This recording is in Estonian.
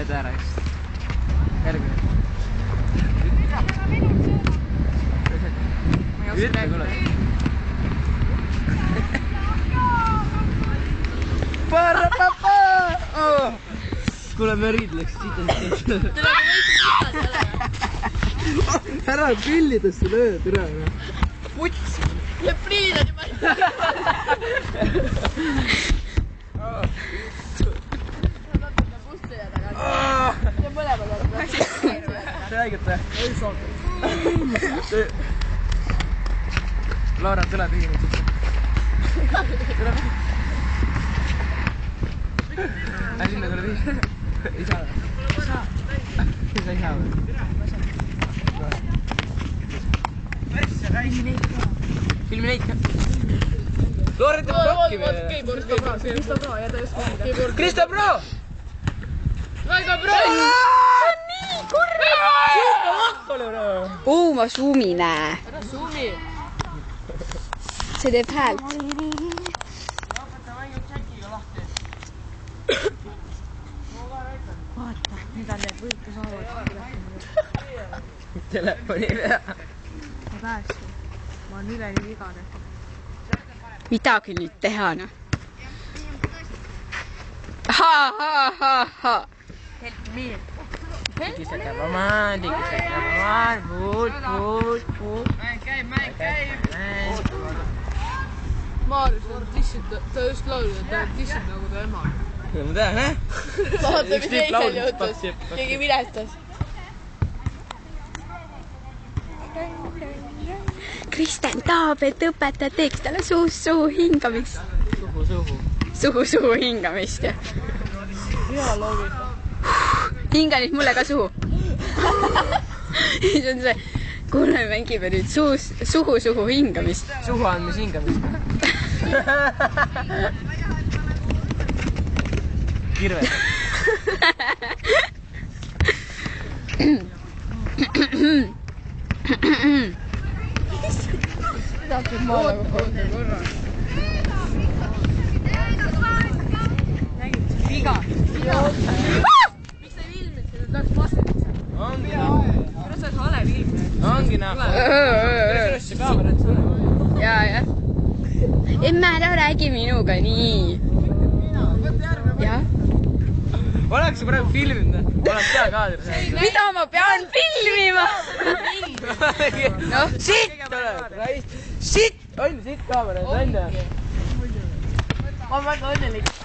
Teed ära just. Järgmine. Ütle kuule. Parapapa! Kuule, me riidleks siit. Ära pillidesse löö, türa. Puts! Ja pliid on juba. Ja mõlemad on. Räägid või? Ei saanud. Laura, tule tegi nüüd sisse. Tule. Sinna tule tegi. Ei saa või? Ei saa. Ei saa või? Filmi neid ka. Laura ütleb rokki või? Kristo Pro! Väga Pro! Nii kurva! Ma suumi näe. Ära suumi! See teeb häält. Vaata, mida need võitu saavad. Telefoni pea. Ma pääsin. Ma olen üleni vigane. Midagi nüüd teha, noh. Ha. Help me. Tikisega vamaan, puud. Mäng käib. Maarjus on tissid, ta just laulud, et ta on tissid nagu ta ema. Ma tean, eh? Vaata, mis teisel juhtus. Keegi vilestas. Kristen tahab, et õpetaja teeks talle suhu hingamist. Suhu hingamist, jah. Hea loogika. Hinga nüüd mulle ka suhu. See on see, kuule mängime nüüd suhu hingamist. Suhu andmis hingamist. Kirve. Tahab maa nagu korda. Nägid, viga. Miks sa ei filminud seda? Tahaks vastata. Ongi Kuidas sa oled hale filminud? Ongi näha. Kuidas see kaamera on sulle? Jah. Emme, ära räägi minuga nii. Jah. Oleks sa praegu filminud? Oleks hea kaader. Mida ma pean filmima? Noh, sitt! Sitt! On sitt kaamera, on ju? Ma olen väga õnnelik.